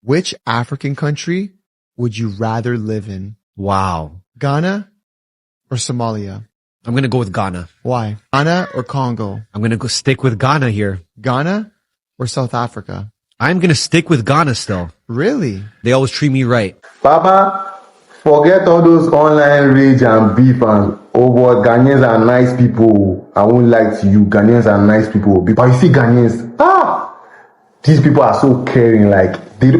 Which African country would you rather live in? Wow. Ghana or Somalia? I'm going to go with Ghana. Why? Ghana or Congo? I'm going to go stick with Ghana here. Ghana or South Africa? I'm going to stick with Ghana still. Really? They always treat me right. Papa, forget all those online rage and beef and what Ghanaians are nice people. I won't lie to you. Ghanaians are nice people. But you see Ghanaians, these people are so caring. Like, they do.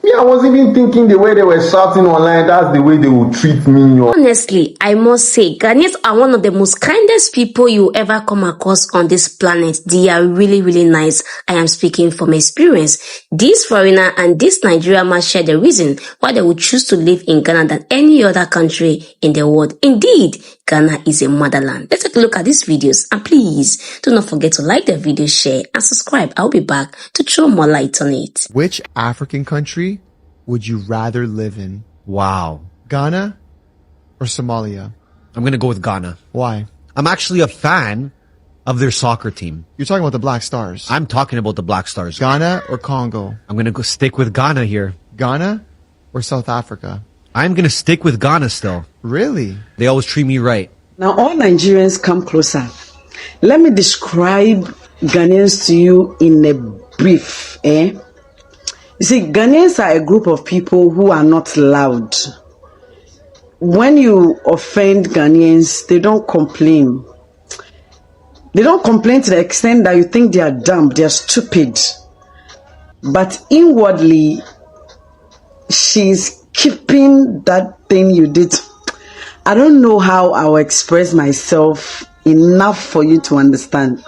Me, I was even thinking the way they were shouting online, that's the way they would treat me. Honestly, I must say, Ghanaians are one of the most kindest people you ever come across on this planet. They are really, really nice. I am speaking from experience. This foreigner and this Nigerian man share the reason why they would choose to live in Ghana than any other country in the world. Indeed, Ghana is a motherland. Let's take a look at these videos, and please do not forget to like the video, share, and subscribe. I'll be back to throw more light on it. Which African country would you rather live in? Wow. Ghana or Somalia? I'm going to go with Ghana. Why? I'm actually a fan of their soccer team. You're talking about the Black Stars. I'm talking about the Black Stars. Ghana or Congo? I'm going to go stick with Ghana here. Ghana or South Africa? I'm going to stick with Ghana still. Really? They always treat me right. Now all Nigerians, come closer. Let me describe Ghanaians to you in a brief. You see, Ghanaians are a group of people who are not loud. When you offend Ghanaians, they don't complain. They don't complain to the extent that you think they are dumb, they are stupid. But inwardly, she's keeping that thing you did. I don't know how I will express myself enough for you to understand.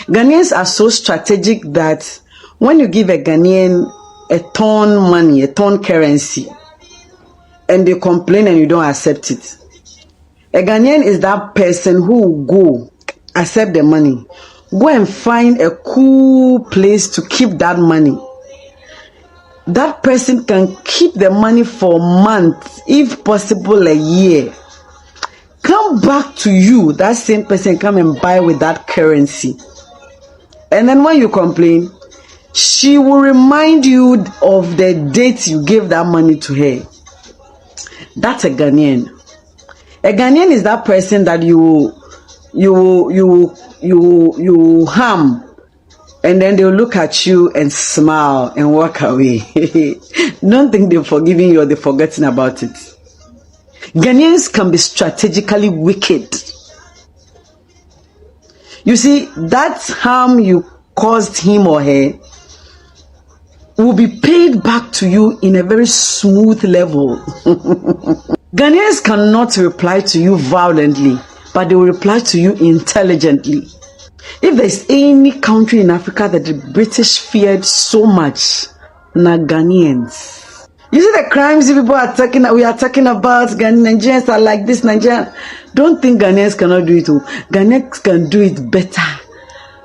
Ghanaians are so strategic that when you give a Ghanaian a ton money, a ton currency, and they complain and you don't accept it, a Ghanaian is that person who will go accept the money, go and find a cool place to keep that money. That person can keep the money for months, if possible a year. Come back to you, that same person come and buy with that currency. And then when you complain, she will remind you of the date you gave that money to her. That's a Ghanaian. A Ghanaian is that person that you harm, and then they'll look at you and smile and walk away. Don't think they've forgiven you or they've forgotten about it. Ghanaians can be strategically wicked. You see, that harm you caused him or her will be paid back to you in a very smooth level. Ghanaians cannot reply to you violently, but they will reply to you intelligently. If there's any country in Africa that the British feared so much, na Ghanaians. You see the crimes people are talking, we are talking about, Nigerians are like this, Nigerians. Don't think Ghanaians cannot do it. Ghanaians can do it better.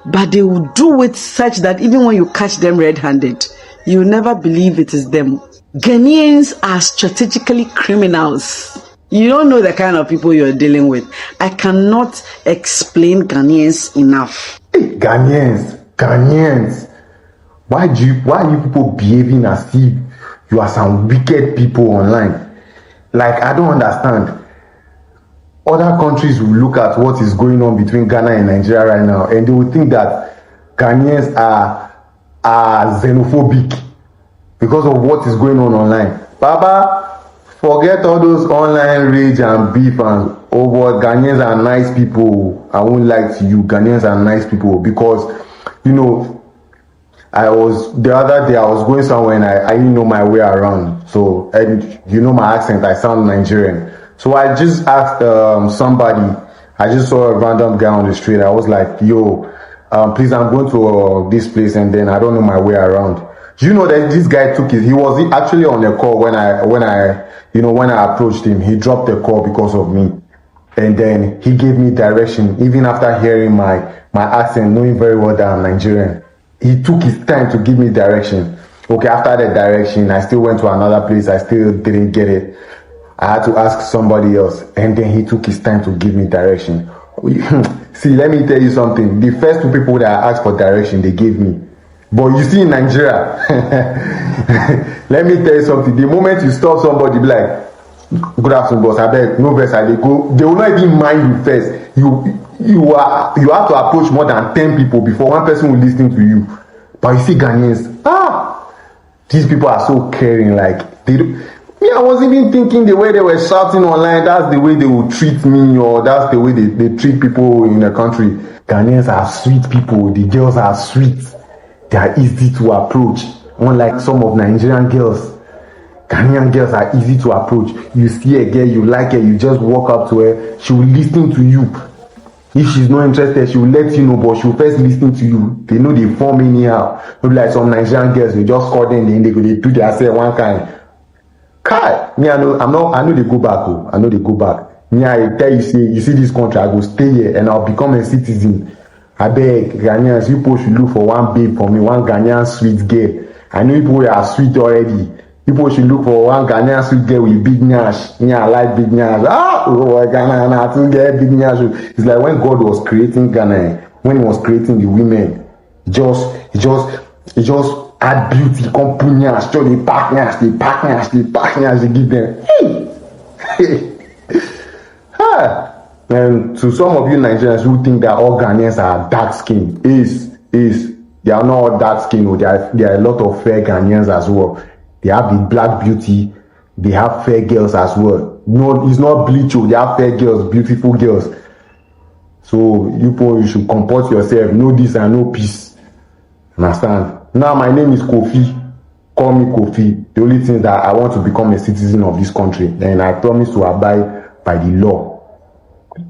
But they will do it such that even when you catch them red-handed, you will never believe it is them. Ghanaians are strategically criminals. You don't know the kind of people you're dealing with. I cannot explain Ghanaians enough. Hey, Ghanaians. Why are you people behaving as if you are some wicked people online? Like, I don't understand. Other countries will look at what is going on between Ghana and Nigeria right now, and they will think that Ghanaians are xenophobic because of what is going on online. Baba, forget all those online rage and beef and what Ghanaians are nice people. I won't lie to you. Ghanaians are nice people because, you know, the other day I was going somewhere and I didn't know my way around. So, and you know my accent, I sound Nigerian. So I just asked somebody, I just saw a random guy on the street. I was like, yo, please, I'm going to this place and then I don't know my way around. Do you know that this guy he was actually on the call when I approached him. He dropped the call because of me. And then he gave me direction, even after hearing my accent, knowing very well that I'm Nigerian. He took his time to give me direction. Okay, after the direction, I still went to another place. I still didn't get it. I had to ask somebody else, and then he took his time to give me direction. See, let me tell you something. The first two people that I asked for direction, they gave me. But you see in Nigeria, let me tell you something. The moment you stop somebody, be like, good afternoon, boss. I beg, no verse. I dey go. They will not even mind you first. You have to approach more than 10 people before one person will listen to you. But you see Ghanaians, these people are so caring. Like they do. Me, I wasn't even thinking the way they were shouting online. That's the way they will treat me, or that's the way they treat people in the country. Ghanaians are sweet people. The girls are sweet. They are easy to approach. Unlike some of Nigerian girls. Ghanaian girls are easy to approach. You see a girl, you like her, you just walk up to her, she will listen to you. If she's not interested, she will let you know, but she will first listen to you. They know they form anyhow. Maybe like some Nigerian girls, they just call them, then they do their say one kind. Kai, me, I know they go back. Oh. I know they go back. Me, I tell you, say, you see this country, I go stay here and I'll become a citizen. I beg, Ghanaians, you people should look for one babe for me, one Ghanaian sweet girl. I know people are sweet already. People should look for one Ghanaian sweet girl with big nyash. Me, I like big nyash. Ghana, I too get big nyash. It's like when God was creating Ghana, when He was creating the women, He just add beauty, come put nyash, so they pack nyash, they give them. Hey. And to some of you Nigerians who think that all Ghanaians are dark skinned, they are not all dark skinned. There are a lot of fair Ghanaians as well. They have the black beauty. They have fair girls as well. No, it's not bleach. They have fair girls, beautiful girls. So you should comport yourself. Know this and know peace. Understand? Now my name is Kofi. Call me Kofi. The only thing that I want to become a citizen of this country, and I promise to abide by the law.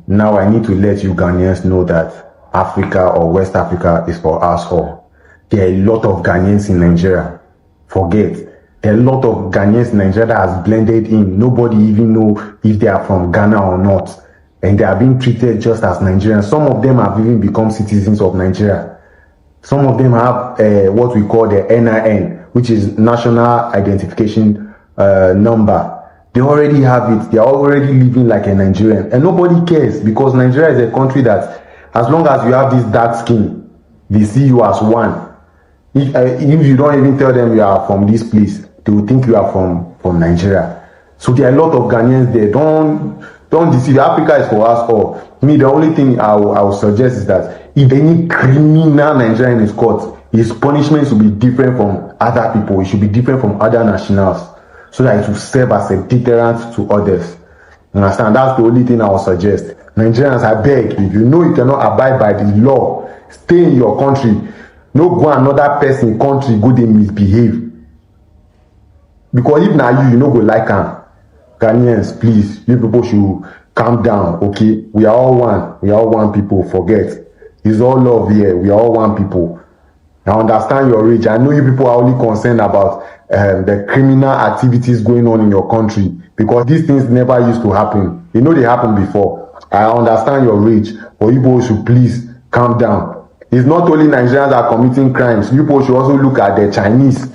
Now I need to let you Ghanaians know that Africa or West Africa is for us all. There are a lot of Ghanaians in Nigeria. Forget. There are a lot of Ghanaians in Nigeria that has blended in. Nobody even know if they are from Ghana or not. And they are being treated just as Nigerians. Some of them have even become citizens of Nigeria. Some of them have what we call the NIN, which is National Identification Number. They already have it. They are already living like a Nigerian. And nobody cares, because Nigeria is a country that as long as you have this dark skin, they see you as one. If you don't even tell them you are from this place, they will think you are from Nigeria. So there are a lot of Ghanaians there. Don't deceive. Africa is for us all. Me, the only thing I will suggest is that if any criminal Nigerian is caught, his punishment should be different from other people. It should be different from other nationals, so that it will serve as a deterrent to others. You understand? That's the only thing I will suggest. Nigerians, I beg, if you know you cannot abide by the law, stay in your country. No go another person country go they misbehave. Because if now you no go like am. Ghanaians, please, you people should calm down, okay? We are all one. We are all one people. Forget. It's all love here. We are all one people. I understand your rage. I know you people are only concerned about the criminal activities going on in your country, because these things never used to happen. You know they happened before. I understand your rage, but you people should please calm down. It's not only Nigerians that are committing crimes. You people should also look at the Chinese.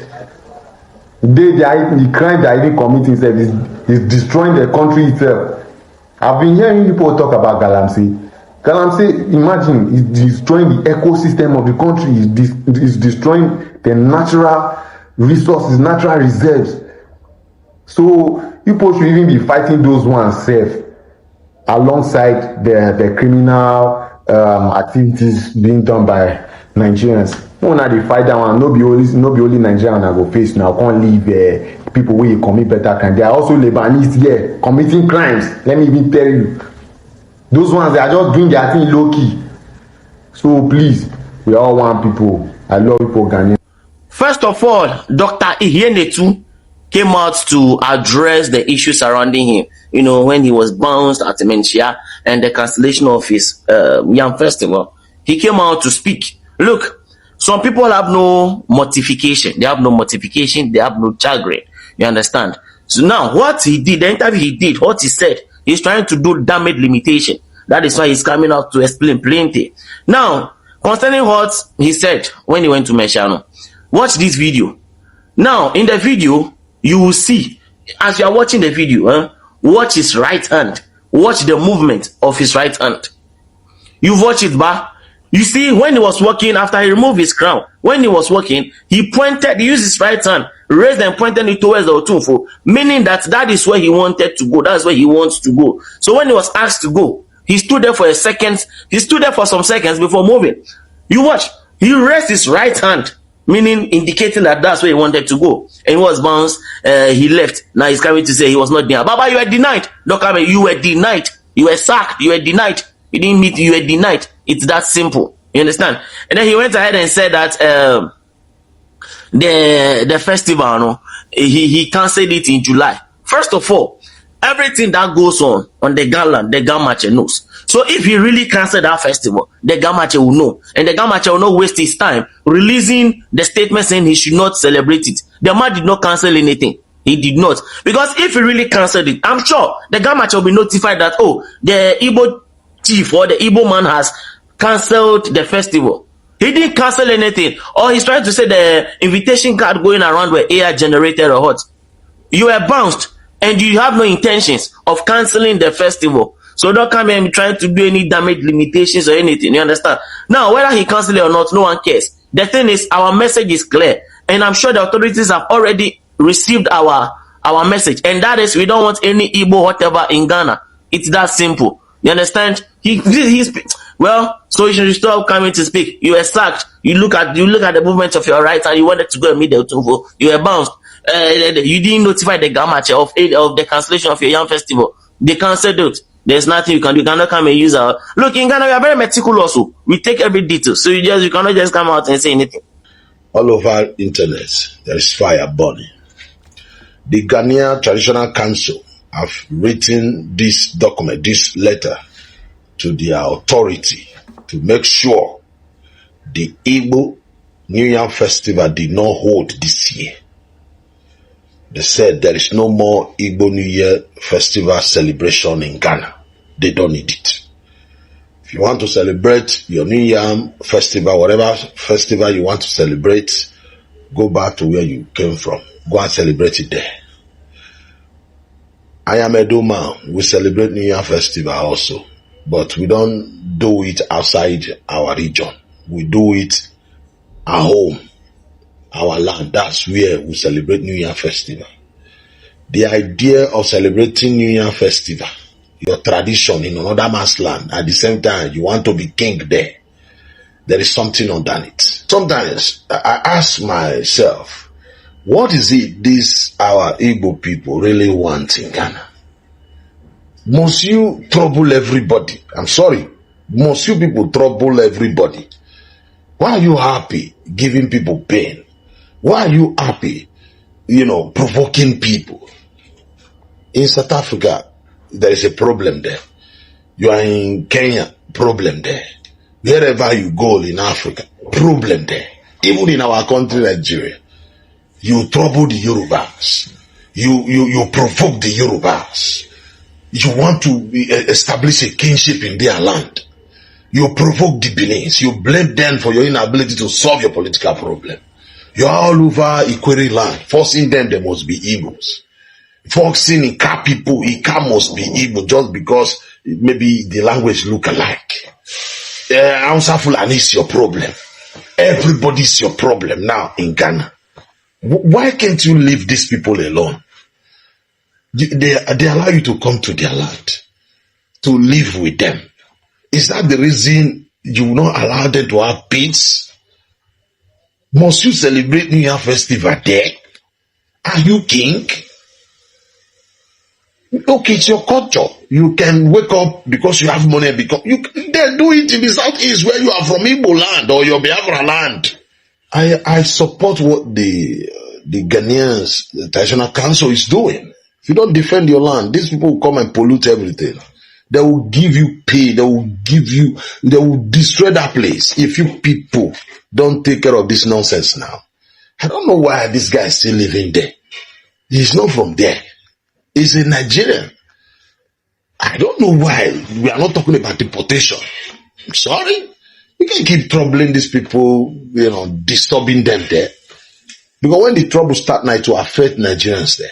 The crime they are even committing itself is destroying the country itself. I've been hearing people talk about Galamsey. Galamsey, imagine, is destroying the ecosystem of the country. Is destroying the natural resources, natural reserves. So people should even be fighting those ones safe, alongside the criminal activities being done by Nigerians. When they fight that one, no be only Nigerian I go face now. Can't leave people where you commit better crime. There are also Lebanese here committing crimes. Let me even tell you, those ones, they are just doing their thing low key. So please, we all want people. I love people, Ghanaian. First of all, Dr. Ihienetu came out to address the issue surrounding him. You know, when he was bounced at Menchia and the cancellation of his Yam Festival, he came out to speak. Look, some people have no mortification. They have no mortification. They have no chagrin. You understand? So now, what he did, the interview he did, what he said, he's trying to do damage limitation. That is why he's coming out to explain plenty. Now, concerning what he said when he went to Meshano, watch this video. Now, in the video, you will see, as you are watching the video, watch his right hand. Watch the movement of his right hand. You watch it back. You see, when he was walking, after he removed his crown, when he was walking, he used his right hand, raised and pointed it towards the Otunfo, meaning that is where he wanted to go. That's where he wants to go. So when he was asked to go, he stood there for a second. He stood there for some seconds before moving. You watch. He raised his right hand, meaning indicating that that's where he wanted to go. And he was bounced. He left. Now he's coming to say he was not there. Baba, you were denied. Dokame, you were denied. You were sacked. You were denied. You didn't meet. You were denied. It's that simple. You understand? And then he went ahead and said that the festival, no, he cancelled it in July. First of all, everything that goes on the Galand, the Gamache knows. So if he really cancelled that festival, the Gamache will know. And the Gamache will not waste his time releasing the statement saying he should not celebrate it. The man did not cancel anything. He did not. Because if he really cancelled it, I'm sure the Gamache will be notified that, oh, the Igbo chief or the Igbo man has cancelled the festival. He didn't cancel anything. Or he's trying to say the invitation card going around were AI generated or what. You were bounced and you have no intentions of cancelling the festival. So don't come here and trying to do any damage limitations or anything. You understand? Now, whether he cancelled it or not, no one cares. The thing is, our message is clear. And I'm sure the authorities have already received our message. And that is, we don't want any Igbo whatever in Ghana. It's that simple. You understand? Well, so you should stop coming to speak. You were sacked. You look at the movement of your right hand. You wanted to go and meet the Otunfo. You were bounced. You didn't notify the Gamache of the cancellation of your young festival. They cancelled it. There's nothing you can do. You cannot come and use our look in Ghana. We are very meticulous. We take every detail. So you cannot just come out and say anything. All over internet, there is fire burning. The Ghanaian Traditional Council have written this document, this letter, to their authority to make sure the Igbo New Year Festival did not hold this year. They said there is no more Igbo New Year Festival celebration in Ghana. They don't need it. If you want to celebrate your New Year Festival, whatever festival you want to celebrate, go back to where you came from. Go and celebrate it there. I am a Doma. We celebrate New Year Festival also. But we don't do it outside our region. We do it at home, our land. That's where we celebrate New Year Festival. The idea of celebrating New Year Festival, your tradition in another man's land, at the same time you want to be king there, there is something underneath. Sometimes I ask myself, what is it these our Igbo people really want in Ghana? Must you trouble everybody? I'm sorry. Must you people trouble everybody? Why are you happy giving people pain? Why are you happy, provoking people? In South Africa, there is a problem there. You are in Kenya, problem there. Wherever you go in Africa, problem there. Even in our country, Nigeria, you trouble the Yorubas. You provoke the Yorubas. You want to establish a kinship in their land. You provoke the Benin's. You blame them for your inability to solve your political problem. You are all over Ikwere land, forcing them they must be Igbos. Forcing Ika people, Ika must be Igbo just because maybe the language look alike. Hausa Fulani is your problem. Everybody's your problem now in Ghana. Why can't you leave these people alone? They allow you to come to their land, to live with them. Is that the reason you will not allow them to have peace? Must you celebrate New Year Festival there? Are you king? Okay, it's your culture. You can wake up because you have money and become. You then do it in the southeast where you are from, Igbo land or your Biafra land. I support what the Ghanaians, the Traditional Council is doing. If you don't defend your land, these people will come and pollute everything. They will give you pay. They will destroy that place if you people don't take care of this nonsense now. I don't know why this guy is still living there. He's not from there. He's a Nigerian. I don't know why we are not talking about deportation. I'm sorry. We can't keep troubling these people, disturbing them there. Because when the trouble start now, it will affect Nigerians there.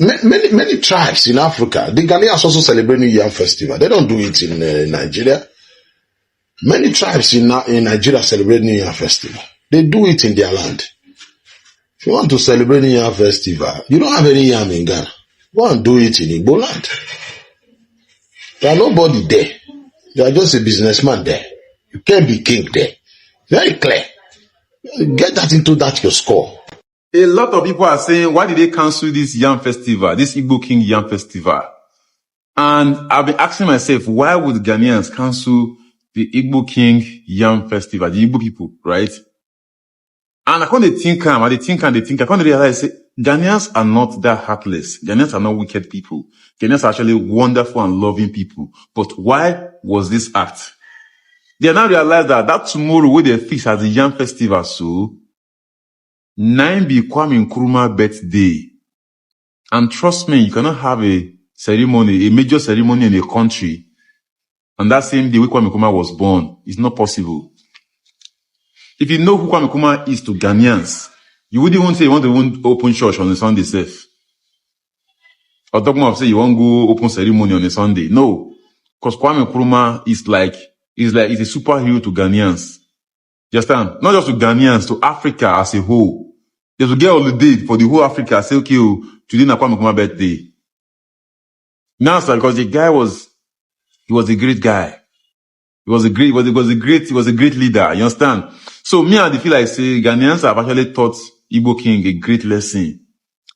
Many tribes in Africa, the Ghanaians also celebrate New Year Festival. They don't do it in Nigeria. Many tribes in Nigeria celebrate New Year festival. They do it in their land. If you want to celebrate New Year festival, you don't have any yam in Ghana. Go and do it in Igbo land. There are nobody there. You are just a businessman there. You can't be king there. Very clear. Get that into that your score. A lot of people are saying, why did they cancel this Yam festival, this Igbo King Yam festival? And I've been asking myself, why would Ghanaians cancel the Igbo King Yam festival, the Igbo people, right? And I can't think, I can't realize, Ghanaians are not that heartless. Ghanaians are not wicked people. Ghanaians are actually wonderful and loving people. But why was this act? They now realize that tomorrow when they fix as the Yam festival, so 9 be Kwame Nkrumah birthday. And trust me, you cannot have a ceremony, a major ceremony in a country, and that same day when Kwame Nkrumah was born. It's not possible. If you know who Kwame Nkrumah is to Ghanaians, you wouldn't even say you want to open church on a Sunday safe. Or talking about say you want to go open ceremony on a Sunday. No. Because Kwame Nkrumah is he's a superhero to Ghanaians. You understand? Not just to Ghanaians, to Africa as a whole. They will get holiday for the whole Africa. Say, okay, today na Kwame Nkrumah birthday. Now, sir, because the guy he was a great guy. He was a great leader. You understand? So me, I feel like say Ghanaians have actually taught Igbo King a great lesson.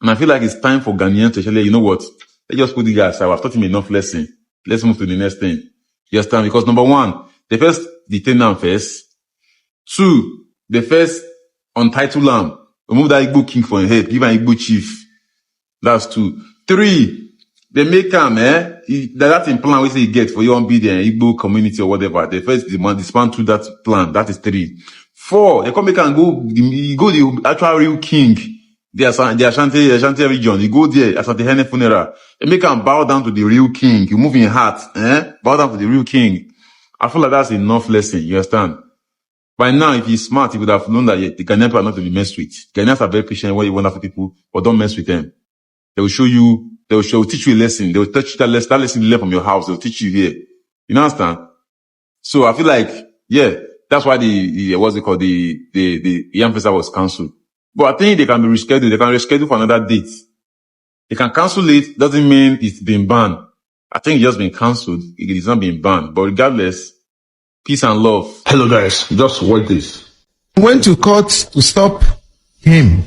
And I feel like it's time for Ghanaians to actually, you know what? Let's just put the guy aside. I've taught him enough lesson. Let's move to the next thing. You understand? Because number one, they first detain them first. 2, they first untitle them. Remove that Igbo King from your head. Give an Igbo chief. That's 2. 3, they make him, that's in plan we say you get for your own be the Igbo community or whatever. They first dismantle that plan. That is 3. 4, they come make him go the actual real king. The Ashanti region. You go there, Ashanti Hene funeral. They make him bow down to the real king. You move in heart, bow down to the real king. I feel like that's enough lesson. You understand? By now, if he's smart, he would have known that the Ghanaians are not to be messed with. Ghanaians are very patient, very wonderful people, but don't mess with them. They will teach you a lesson. They will teach you that lesson you learn from your house. They will teach you here. You understand? So I feel like, yeah, that's why what's it called? The Yam Festival was cancelled. But I think they can be rescheduled. They can reschedule for another date. They can cancel it. Doesn't mean it's been banned. I think it's just been cancelled. It is not been banned. But regardless, peace and love. Hello guys, just watch this. Went to court to stop him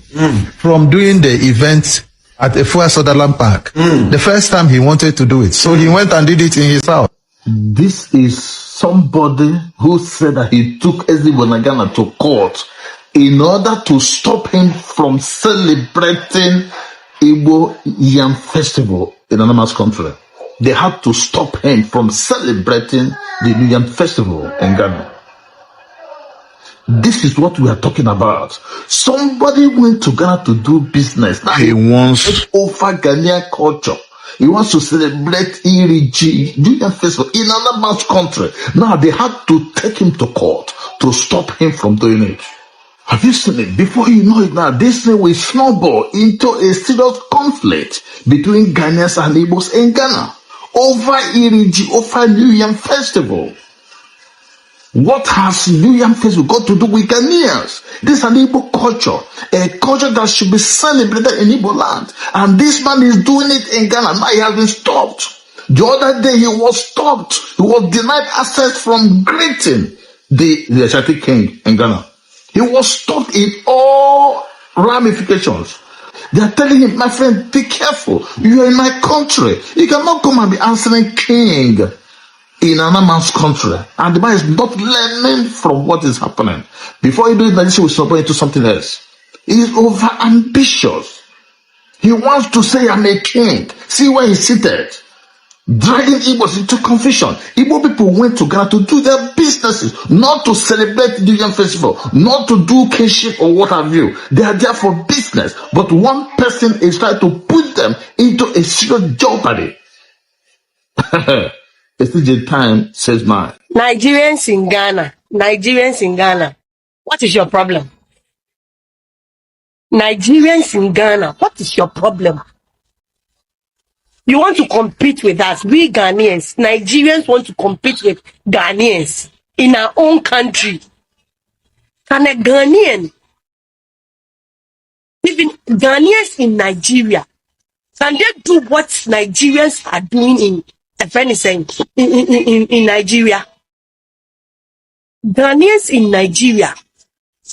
from doing the event at Efua Sutherland Park. The first time he wanted to do it. So he went and did it in his house. This is somebody who said that he took Eze Igbo to court in order to stop him from celebrating Igbo Yam Festival in another country. They had to stop him from celebrating the New Yam Festival in Ghana. This is what we are talking about. Somebody went to Ghana to do business. Now he wants to over Ghanaian culture. He wants to celebrate New Yam Festival in another man's country. Now they had to take him to court to stop him from doing it. Have you seen it? Before you know it now, this thing will snowball into a serious conflict between Ghanaians and Igbos in Ghana over New Yam Festival. What has New Yam Festival got to do with Ghanaians? This is an Igbo culture, a culture that should be celebrated in Igbo land. And this man is doing it in Ghana. Now he has been stopped. The other day he was stopped. He was denied access from greeting the Ashanti king in Ghana. He was stopped in all ramifications. They are telling him, my friend, be careful. You are in my country. You cannot come and be answering king in another man's country. And the man is not learning from what is happening. Before he do it, this will snowball into something else. He is over ambitious. He wants to say, I'm a king. See where he's seated. Dragging Igbos into confusion. Igbo people went to Ghana to do their businesses, not to celebrate the New Yam Festival, not to do kinship or what have you. They are there for business, but one person is trying to put them into a serious jeopardy. It's the time, says mine. Nigerians in Ghana, what is your problem? Nigerians in Ghana, what is your problem? You want to compete with us, we Ghanaians. Nigerians want to compete with Ghanaians. in our own country? Can a Ghanaian, even Ghanaians in Nigeria, can they do what Nigerians are doing in Nigeria? Ghanaians in Nigeria,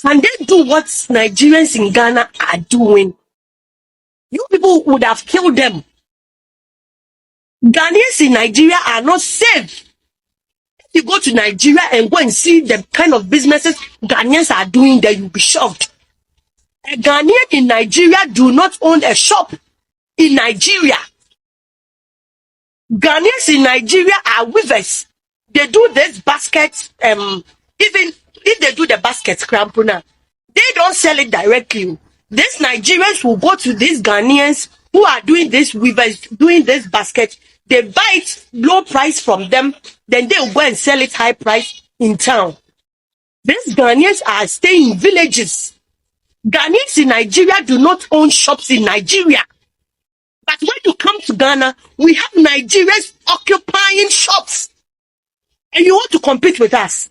can they do what Nigerians in Ghana are doing? You people would have killed them. Ghanaians in Nigeria are not safe. If you go to Nigeria and go and see the kind of businesses Ghanaians are doing there, you'll be shocked. A Ghanaian in Nigeria do not own a shop in Nigeria. Ghanaians in Nigeria are weavers. They do this basket, even if they do the basket crampuna, they don't sell it directly. These Nigerians will go to these Ghanaians who are doing this weavers, doing this basket. They buy it low price from them, then they will go and sell it high price in town. These Ghanaians are staying in villages. Ghanaians in Nigeria do not own shops in Nigeria. But when you come to Ghana, we have Nigerians occupying shops. And you want to compete with us.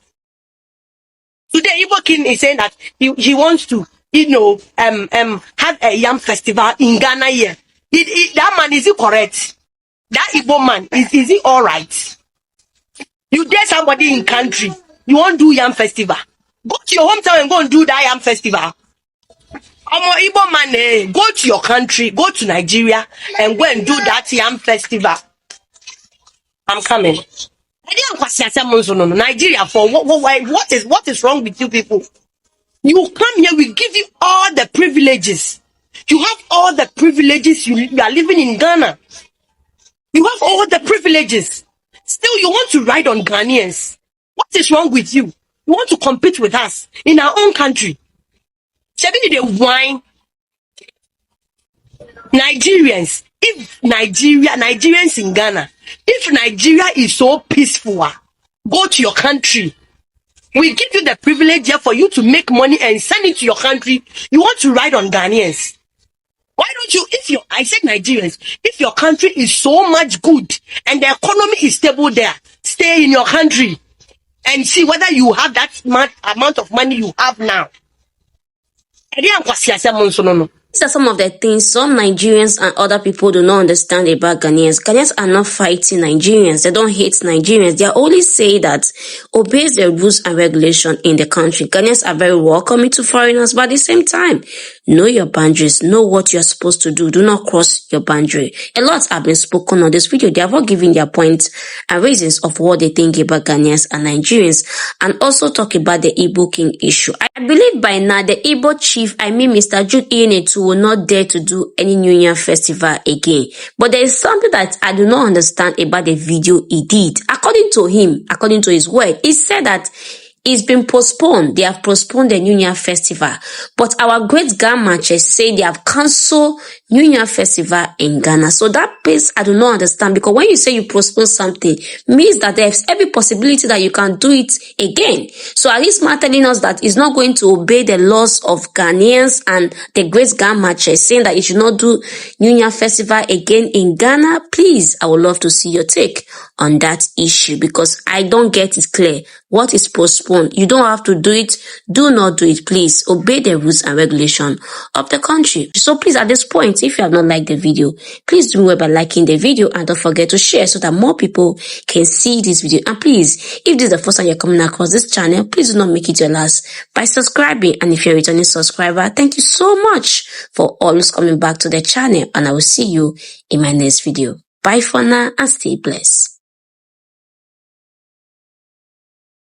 Today, Igbo King is saying that he wants to, have a yam festival in Ghana here. That man, is he correct? That Igbo man, is he all right? You dare somebody in country, you won't do yam festival. Go to your hometown and go and do that yam festival. Igbo man, go to your country, go to Nigeria and go and do that yam festival. I'm coming. Nigeria for what is wrong with you people? You come here, we give you all the privileges. You have all the privileges. You are living in Ghana. You have all the privileges. Still, you want to ride on Ghanaians. What is wrong with you? You want to compete with us in our own country. Shabini the wine. Nigerians, if Nigerians in Ghana, if Nigeria is so peaceful, go to your country. We give you the privilege here for you to make money and send it to your country. You want to ride on Ghanaians. Why don't you, I said Nigerians, if your country is so much good and the economy is stable there, stay in your country and see whether you have that amount of money you have now. These are some of the things some Nigerians and other people do not understand about Ghanaians. Ghanaians are not fighting Nigerians. They don't hate Nigerians. They only say that obeys the rules and regulation in the country. Ghanaians are very welcoming to foreigners, but at the same time, know your boundaries. Know what you're supposed to do. Do not cross your boundary. A lot have been spoken on this video. They have all given their points and reasons of what they think about Ghanaians and Nigerians, and also talk about the Igbo King issue. I believe by now the Igbo chief, Mr. Jude Iyenetu, will not dare to do any New Year festival again. But there is something that I do not understand about the video he did. According to him, according to his word, he said that it's been postponed. They have postponed the New Year festival. But our great grandmothers say they have cancelled New Year festival in Ghana. So that piece I do not understand, because when you say you postpone something, means that there's every possibility that you can do it again. So at least man telling us that he's not going to obey the laws of Ghanaians and the great grandmothers, saying that you should not do New Year festival again in Ghana. Please, I would love to see your take on that issue, because I don't get it clear. What is postponed? You don't have to do it. Do not do it. Please obey the rules and regulation of the country. So please, at this point, if you have not liked the video, please do well by liking the video, and don't forget to share so that more people can see this video. And please, if this is the first time you're coming across this channel, please do not make it your last by subscribing. And if you're a returning subscriber, thank you so much for always coming back to the channel, and I will see you in my next video. Bye for now and stay blessed.